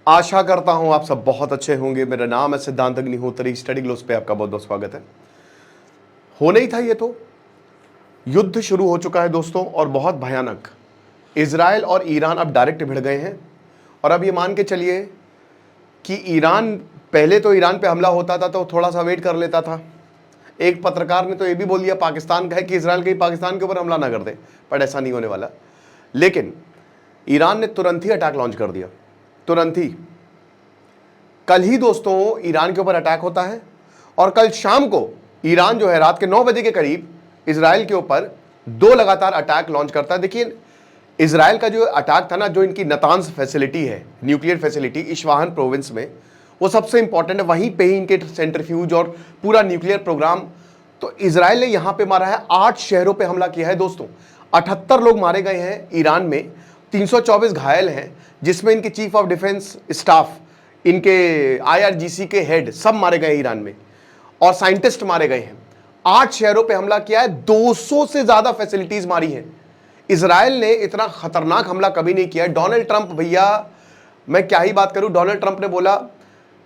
आशा करता हूं आप सब बहुत अच्छे होंगे। मेरा नाम है सिद्धांत अग्निहोत्री। स्टडी ग्लोस पे आपका बहुत बहुत स्वागत है। होने ही था ये तो, युद्ध शुरू हो चुका है दोस्तों, और बहुत भयानक। इजराइल और ईरान अब डायरेक्ट भिड़ गए हैं। और अब ये मान के चलिए कि ईरान, पहले तो ईरान पे हमला होता था तो थोड़ा सा वेट कर लेता था। एक पत्रकार ने तो ये भी बोल दिया पाकिस्तान का है कि इजराइल कहीं पाकिस्तान के ऊपर हमला ना कर दे, पर ऐसा नहीं होने वाला। लेकिन ईरान ने तुरंत ही अटैक लॉन्च कर दिया, तुरंत ही। कल ही दोस्तों ईरान के ऊपर अटैक होता है, और कल शाम को ईरान जो है रात के 9 बजे के करीब इजराइल के ऊपर 2 लगातार अटैक लॉन्च करता है। देखिए, इजराइल का जो अटैक था ना, जो इनकी नतांज फैसिलिटी है, न्यूक्लियर फैसिलिटी इस्फहान प्रोविंस में, वो सबसे इंपॉर्टेंट है। वहीं पे ही इनके सेंट्रीफ्यूज और पूरा न्यूक्लियर प्रोग्राम। तो इजराइल ने यहां पे मारा है, 8 शहरों पे हमला किया है दोस्तों। 78 लोग मारे गए हैं ईरान में, 324 घायल हैं, जिसमें इनके चीफ ऑफ डिफेंस स्टाफ, इनके IRGC के हेड सब मारे गए ईरान में, और साइंटिस्ट मारे गए हैं। 8 शहरों पे हमला किया है, 200 से ज्यादा फैसिलिटीज मारी हैं। इजराइल ने इतना खतरनाक हमला कभी नहीं किया है। डोनाल्ड ट्रंप, भैया मैं क्या ही बात करूं, डोनाल्ड ट्रंप ने बोला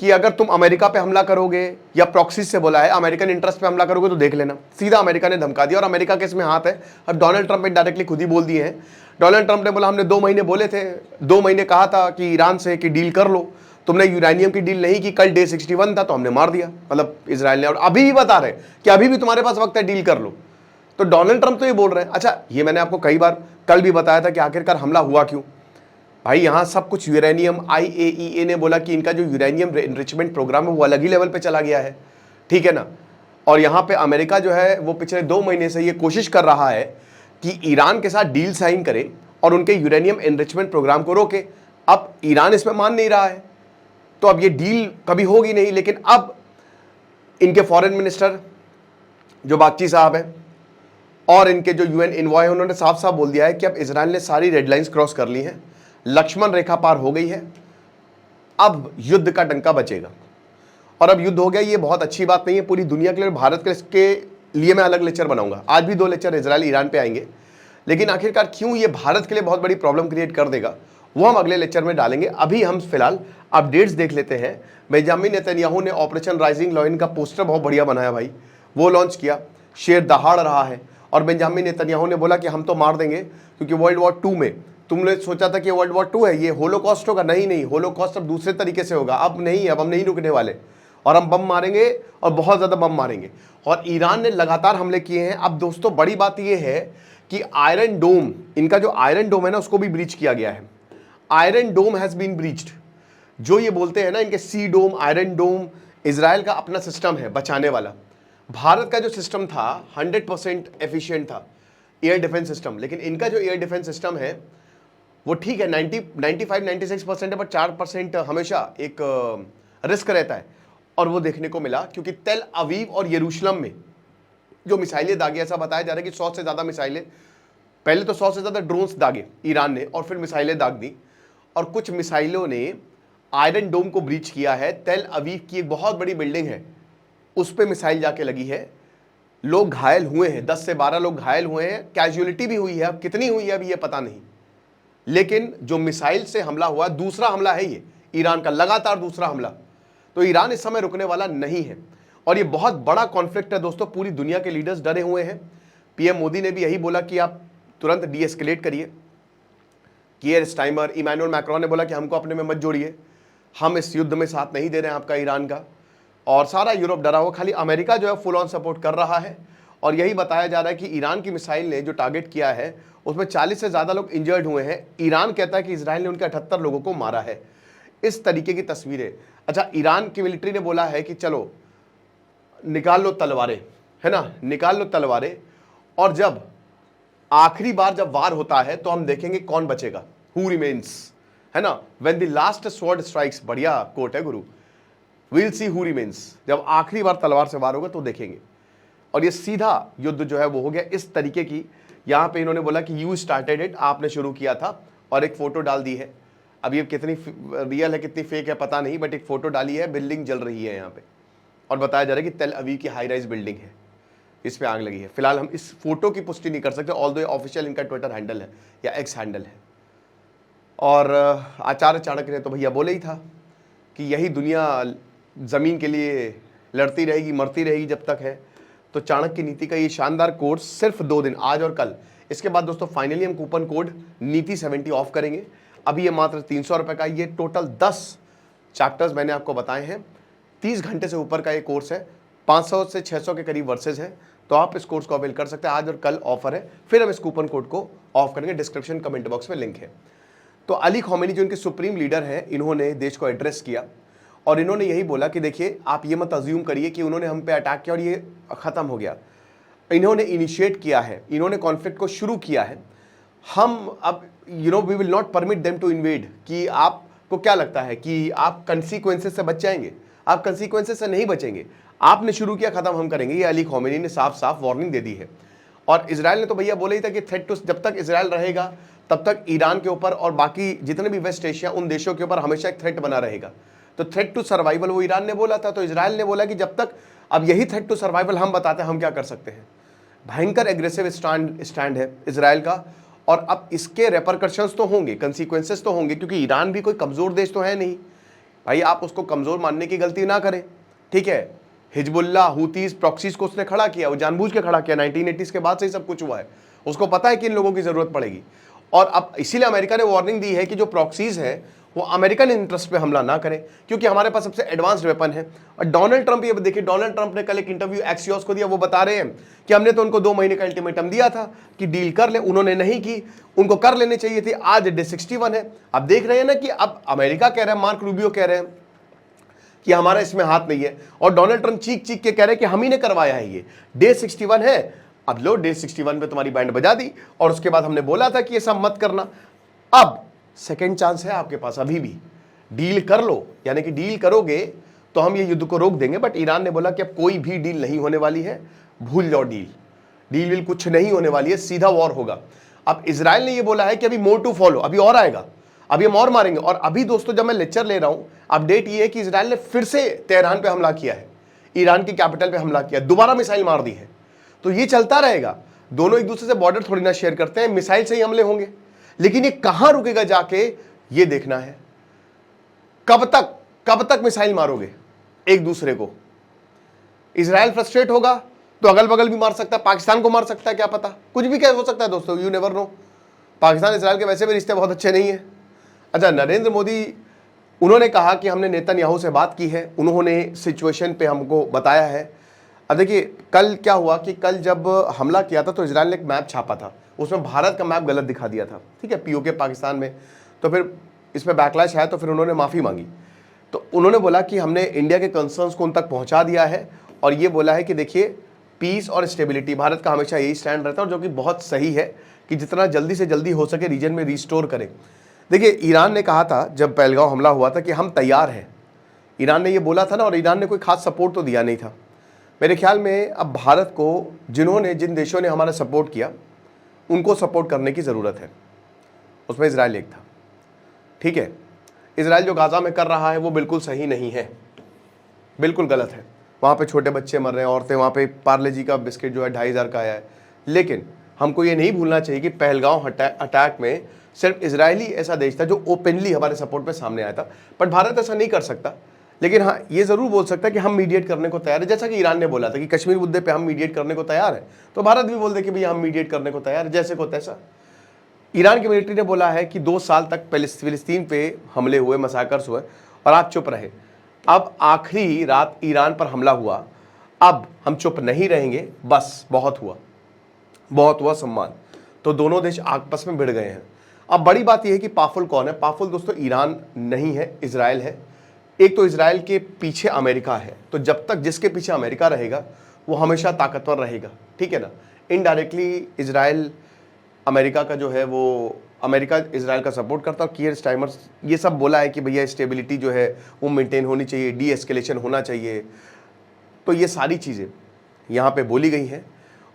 कि अगर तुम अमेरिका पे हमला करोगे, या प्रॉक्सी से बोला है, अमेरिकन इंटरेस्ट पे हमला करोगे तो देख लेना। सीधा अमेरिका ने धमका दिया, और अमेरिका के इसमें हाथ है। अब डोनाल्ड ट्रंप डायरेक्टली खुद ही बोल दिए हैं। डोनाल्ड ट्रंप ने बोला हमने 2 महीने बोले थे, 2 महीने कहा था कि ईरान से कि डील कर लो, तुमने यूरेनियम की डील नहीं की। कल डे 61 था तो हमने मार दिया, मतलब इजराइल ने। और अभी भी बता रहे कि अभी भी तुम्हारे पास वक्त है, डील कर लो। तो डोनाल्ड ट्रंप तो ये बोल रहे हैं। अच्छा, ये मैंने आपको कई बार कल भी बताया था कि आखिरकार हमला हुआ क्यों। भाई यहां सब कुछ यूरेनियम, IAEA ने बोला कि इनका जो यूरेनियम एनरिचमेंट प्रोग्राम है वो अलग ही लेवल पे चला गया है, ठीक है ना। और यहां पे अमेरिका जो है वो पिछले 2 महीने से ये कोशिश कर रहा है कि ईरान के साथ डील साइन करे और उनके यूरेनियम एनरिचमेंट प्रोग्राम को रोके। अब ईरान इसमें मान नहीं रहा है, तो अब ये डील कभी होगी नहीं। लेकिन अब इनके फॉरेन मिनिस्टर जो बागची साहब हैं, और इनके जो UN इन्वॉय, उन्होंने साफ साफ बोल दिया है कि अब इजराइल ने सारी रेड लाइंस क्रॉस कर ली हैं, लक्ष्मण रेखा पार हो गई है, अब युद्ध का डंका बचेगा। और अब युद्ध हो गया, ये बहुत अच्छी बात नहीं है पूरी दुनिया के लिए, भारत के लिए मैं अलग लेक्चर बनाऊंगा। आज भी 2 लेक्चर इजराइल ईरान पे आएंगे, लेकिन आखिरकार क्यों ये भारत के लिए बहुत बड़ी प्रॉब्लम क्रिएट कर देगा वो हम अगले लेक्चर में डालेंगे। अभी हम फिलहाल अपडेट्स देख लेते हैं। बेंजामिन नेतन्याहू ने ऑपरेशन राइजिंग लॉयन का पोस्टर बहुत बढ़िया बनाया भाई, वो लॉन्च किया। शेर दहाड़ रहा है, और बेंजामिन नेतन्याहू ने बोला कि हम तो मार देंगे, क्योंकि वर्ल्ड वॉर 2 में तुमने सोचा था कि वर्ल्ड वॉर 2 है, ये होलोकॉस्ट होगा। नहीं, होलोकॉस्ट अब दूसरे तरीके से होगा। अब नहीं, अब हम नहीं रुकने वाले, और हम बम मारेंगे, और बहुत ज़्यादा बम मारेंगे। और ईरान ने लगातार हमले किए हैं। अब दोस्तों बड़ी बात यह है कि आयरन डोम, इनका जो आयरन डोम है ना, उसको भी ब्रीच किया गया है। Iron Dome has been breached. जो ये बोलते हैं ना इनके सी डोम, आयरन डोम, इजराइल का अपना सिस्टम है बचाने वाला। भारत का जो सिस्टम था 100% एफिशिएंट था, एयर डिफेंस सिस्टम। लेकिन इनका जो एयर डिफेंस सिस्टम है वो ठीक है, 95-96% है, बट 4% हमेशा एक रिस्क रहता है। और वो देखने को मिला, क्योंकि तेल अवीव और यरूशलेम में जो मिसाइलें दागी, ऐसा बताया जा रहा है कि 100 से ज़्यादा मिसाइलें, पहले तो 100 से ज़्यादा ड्रोन्स दागे ईरान ने, और फिर मिसाइलें दाग दी। और कुछ मिसाइलों ने आयरन डोम को ब्रीच किया है। तेल अवीव की एक बहुत बड़ी बिल्डिंग है, उस पर मिसाइल जाके लगी है। लोग घायल हुए हैं, 10 से 12 लोग घायल हुए हैं, कैजुअलिटी भी हुई है। अब कितनी हुई है अभी ये पता नहीं, लेकिन जो मिसाइल से हमला हुआ, दूसरा हमला है ये ईरान का, लगातार दूसरा हमला। तो ईरान इस समय रुकने वाला नहीं है, और ये बहुत बड़ा कॉन्फ्लिक्ट है दोस्तों। पूरी दुनिया के लीडर्स डरे हुए हैं। PM मोदी ने भी यही बोला कि आप तुरंत डीएस्केलेट करिए। कियर स्टाइमर, इमैनुअल मैक्रोन ने बोला कि हमको अपने में मत जोड़िए, हम इस युद्ध में साथ नहीं दे रहे हैं आपका ईरान का। और सारा यूरोप डरा हुआ, खाली अमेरिका जो है फुल ऑन सपोर्ट कर रहा है। और यही बताया जा रहा है कि ईरान की मिसाइल ने जो टारगेट किया है उसमें 40 से ज़्यादा लोग इंजर्ड हुए हैं। ईरान कहता है कि इजराइल ने उनके 78 लोगों को मारा है। इस तरीके की तस्वीरें। अच्छा, ईरान की मिलिट्री ने बोला है कि चलो निकाल लो तलवारें, है ना, निकाल लो तलवारें, और जब आखिरी बार जब वार होता है तो हम देखेंगे कौन बचेगा, हु रिमेन्स, है ना। When the last sword strikes, बढ़िया कोट है गुरु, विल सी हु रिमेन्स। जब आखिरी बार तलवार से वार होगा तो देखेंगे। और ये सीधा युद्ध जो है वो हो गया इस तरीके की। यहाँ पे इन्होंने बोला कि यू स्टार्टेड इट, आपने शुरू किया था, और एक फोटो डाल दी है। अब ये कितनी रियल है कितनी फेक है पता नहीं, बट एक फोटो डाली है, बिल्डिंग जल रही है यहाँ पे, और बताया जा रहा है कि तेल अवीव की हाई राइज बिल्डिंग है, इस पे आग लगी है। फिलहाल हम इस फोटो की पुष्टि नहीं कर सकते, ऑल्दो ऑफिशियल इनका ट्विटर हैंडल है या एक्स हैंडल है। और आचार्य चाणक्य ने तो भैया बोले ही था कि यही दुनिया ज़मीन के लिए लड़ती रहेगी, मरती रहेगी जब तक है। तो चाणक्य नीति का ये शानदार कोर्स सिर्फ 2 दिन, आज और कल। इसके बाद दोस्तों फाइनली हम कूपन कोड नीति 70 ऑफ करेंगे। अभी ये मात्र 300 रुपये का, ये टोटल 10 चैप्टर्स मैंने आपको बताए हैं। 30 घंटे से ऊपर का ये कोर्स है, 500 से 600 के करीब वर्सेज है। तो आप इस कोर्स को अवेल कर सकते हैं, आज और कल ऑफर है। फिर हम इस कूपन कोड को ऑफ करेंगे, डिस्क्रिप्शन कमेंट बॉक्स में लिंक है। तो अली खौमेनी जो इनके सुप्रीम लीडर हैं, इन्होंने देश को एड्रेस किया और इन्होंने यही बोला कि देखिए आप ये मत अज्यूम करिए कि उन्होंने हम पे अटैक किया और ये ख़त्म हो गया। इन्होंने इनिशिएट किया है, इन्होंने कॉन्फ्लिक्ट को शुरू किया है। हम अब we will not permit them to invade. कि आपको क्या लगता है कि आप कंसीक्वेंसेस से बच जाएंगे? आप कंसीक्वेंसेस से नहीं बचेंगे। आपने शुरू किया, ख़त्म हम करेंगे। ये अली खौमेनी ने साफ साफ वार्निंग दे दी है। और इजराइल ने तो भैया बोला ही था कि थ्रेट टू, जब तक इजराइल रहेगा तब तक ईरान के ऊपर और बाकी जितने भी वेस्ट एशिया उन देशों के ऊपर हमेशा एक थ्रेट बना रहेगा। तो थ्रेट टू सर्वाइवल वो ईरान ने बोला था, तो इजराइल ने बोला कि जब तक अब यही थ्रेट टू सर्वाइवल हम बताते हैं हम क्या कर सकते हैं। भयंकर एग्रेसिव स्टैंड है इजराइल का। और अब इसके रेपरकशंस तो होंगे, कंसीक्वेंसेस तो होंगे, क्योंकि ईरान भी कोई कमज़ोर देश तो है नहीं भाई। आप उसको कमज़ोर मानने की गलती ना करें, ठीक है। हिजबुल्ला, हूतीस, प्रॉक्सीज को उसने खड़ा किया, वो जानबूझ के खड़ा किया। 1980s के बाद से ही सब कुछ हुआ है। उसको पता है कि इन लोगों की ज़रूरत पड़ेगी। और अब इसीलिए अमेरिका ने वार्निंग दी है कि जो प्रॉक्सीज है वो अमेरिकन इंटरेस्ट पे हमला ना करें, क्योंकि हमारे पास सबसे एडवांस्ड वेपन है। और डोनाल्ड ट्रंप, ये देखिए डोनाल्ड ट्रंप ने कल एक इंटरव्यू एक्सियोस को दिया, वो बता रहे हैं कि हमने तो उनको 2 महीने का अल्टीमेटम दिया था कि डील कर ले, उन्होंने नहीं की। उनको कर लेनी चाहिए थी। आज डे 61 है। अब देख रहे हैं ना कि अब अमेरिका कह रहा है, मार्क रूबियो कह रहे हैं कि हमारा इसमें हाथ नहीं है, और डोनाल्ड ट्रंप चीख चीख के कह रहे हैं कि हम ही ने करवाया है। ये डे 61 है। अब लो, डे 61 पे तुम्हारी बैंड बजा दी और उसके बाद हमने बोला था कि ये सब मत करना। अब सेकेंड चांस है आपके पास, अभी भी डील कर लो, यानी कि डील करोगे तो हम ये युद्ध को रोक देंगे। बट ईरान ने बोला कि अब कोई भी डील नहीं होने वाली है, भूल जाओ डील विल कुछ नहीं होने वाली है, सीधा वॉर होगा। अब इजराइल ने ये बोला है कि अभी मोर टू फॉलो, अभी और आएगा, अभी हम और मारेंगे। और अभी दोस्तों जब मैं लेक्चर ले रहा हूं, अपडेट ये है कि इजराइल ने फिर से तेहरान पे हमला किया है, ईरान की कैपिटल पे हमला किया, दोबारा मिसाइल मार दी है। तो ये चलता रहेगा। दोनों एक दूसरे से बॉर्डर थोड़ी ना शेयर करते हैं, मिसाइल से ही हमले होंगे। लेकिन ये कहां रुकेगा जाके, ये देखना है। कब तक मिसाइल मारोगे एक दूसरे को? इजराइल फ्रस्ट्रेट होगा तो अगल बगल भी मार सकता है, पाकिस्तान को मार सकता है, क्या पता, कुछ भी क्या हो सकता है दोस्तों, you never know. Pakistan Israel के वैसे भी रिश्ते बहुत अच्छे नहीं है। अच्छा, नरेंद्र मोदी, उन्होंने कहा कि हमने नेतन्याहू से बात की है, उन्होंने सिचुएशन पे हमको बताया है। अब देखिए कल क्या हुआ कि कल जब हमला किया था तो इजराइल ने एक मैप छापा था, उसमें भारत का मैप गलत दिखा दिया था, ठीक है, पीओके पाकिस्तान में। तो फिर इस पर बैकलैश आया, तो फिर उन्होंने माफ़ी मांगी। तो उन्होंने बोला कि हमने इंडिया के कंसर्न्स को उन तक पहुंचा दिया है और ये बोला है कि देखिए पीस और स्टेबिलिटी, भारत का हमेशा यही स्टैंड रहता है, और जो कि बहुत सही है कि जितना जल्दी से जल्दी हो सके रीजन में रिस्टोर करें। देखिए ईरान ने कहा था जब पहलगांव हमला हुआ था कि हम तैयार हैं, ईरान ने ये बोला था ना, और ईरान ने कोई खास सपोर्ट तो दिया नहीं था। मेरे ख्याल में अब भारत को जिन देशों ने हमारा सपोर्ट किया उनको सपोर्ट करने की ज़रूरत है। उसमें इजराइल एक था, ठीक है। इजराइल जो गाज़ा में कर रहा है वो बिल्कुल सही नहीं है, बिल्कुल गलत है। वहाँ पे छोटे बच्चे मर रहे हैं, औरतें, वहाँ पे पार्ले जी का बिस्किट जो है 2500 का आया है। लेकिन हमको ये नहीं भूलना चाहिए कि पहलगांव अटैक में सिर्फ इजरायली ऐसा देश था जो ओपनली हमारे सपोर्ट पे सामने आया था। बट भारत ऐसा नहीं कर सकता। लेकिन हाँ, ये ज़रूर बोल सकता है कि हम मीडिएट करने को तैयार है, जैसा कि ईरान ने बोला था कि कश्मीर मुद्दे पे हम मीडिएट करने को तैयार है। तो भारत भी बोल दे कि भैया हम मीडिएट करने को तैयार है, जैसे को तैसा। ईरान की मिलिट्री ने बोला है कि 2 साल तक फिलिस्तीन पे हमले हुए, मसाकर्स हुए, और आप चुप रहे। अब आखिरी रात ईरान पर हमला हुआ, अब हम चुप नहीं रहेंगे, बस बहुत हुआ सम्मान। तो दोनों देश आपस में भिड़ गए हैं। अब बड़ी बात यह है कि पावरफुल कौन है? पावरफुल दोस्तों ईरान नहीं है, इजराइल है। एक तो इजराइल के पीछे अमेरिका है, तो जब तक जिसके पीछे अमेरिका रहेगा वो हमेशा ताकतवर रहेगा, ठीक है ना। इनडायरेक्टली इजराइल अमेरिका का जो है वो, अमेरिका इजराइल का सपोर्ट करता है। और कियर स्टार्मर ये सब बोला है कि भैया स्टेबिलिटी जो है वो मेंटेन होनी चाहिए, डी एस्केलेशन होना चाहिए। तो ये सारी चीज़ें यहाँ पे बोली गई हैं,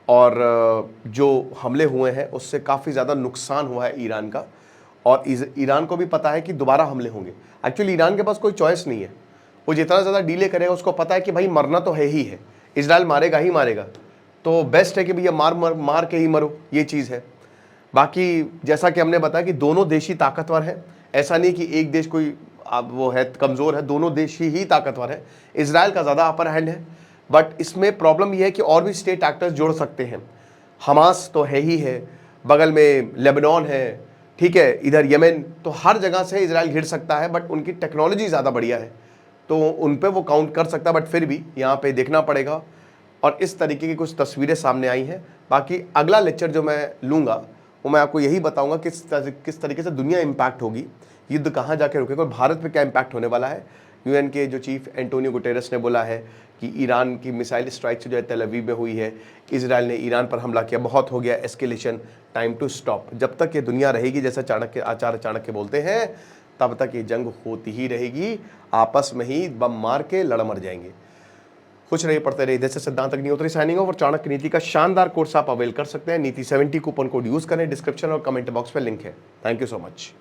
और जो हमले हुए हैं उससे काफ़ी ज़्यादा नुकसान हुआ है ईरान का, और ईरान को भी पता है कि दोबारा हमले होंगे। एक्चुअली ईरान के पास कोई चॉइस नहीं है, वो जितना ज़्यादा डिले करेगा उसको पता है कि भाई मरना तो है ही है, इजराइल मारेगा ही मारेगा। तो बेस्ट है कि भैया मार के ही मरो, ये चीज़ है। बाकी जैसा कि हमने बताया कि दोनों देश ही ताकतवर हैं, ऐसा नहीं कि एक देश कोई अब वो है कमज़ोर है, दोनों देश ही ताकतवर है। इजराइल का ज़्यादा अपर हैंड है, बट इसमें प्रॉब्लम यह है कि और भी स्टेट एक्टर्स जुड़ सकते हैं। हमास तो है ही है, बगल में लेबनान है, ठीक है, इधर यमन, तो हर जगह से इजराइल घिर सकता है, बट उनकी टेक्नोलॉजी ज़्यादा बढ़िया है तो उन पे वो काउंट कर सकता है। बट फिर भी यहाँ पे देखना पड़ेगा। और इस तरीके की कुछ तस्वीरें सामने आई हैं। बाकी अगला लेक्चर जो मैं लूँगा वो मैं आपको यही बताऊँगा किस तरीके से दुनिया इम्पैक्ट होगी, युद्ध कहाँ जाके रुकेगा और भारत पे क्या इम्पैक्ट होने वाला है। यूएन के जो चीफ एंटोनियो गुटेरेस ने बोला है कि ईरान की मिसाइल स्ट्राइक जो है तेल अवीव में हुई है, इजराइल ने ईरान पर हमला किया, बहुत हो गया, एस्केलेशन, टाइम टू स्टॉप। जब तक ये दुनिया रहेगी, जैसे आचार्य चाणक्य बोलते हैं, तब तक ये जंग होती ही रहेगी, आपस में ही बम मार के लड़ मर जाएंगे। खुश रहिए, पढ़ते रहिए। जैसे सिद्धांत अग्निहोत्री साइनिंग ऑफ। और चाणक्य नीति का शानदार कोर्स आप अवेल कर सकते हैं। नीति 70 कूपन कोड यूज करें, डिस्क्रिप्शन और कमेंट बॉक्स में लिंक है। Thank you so much.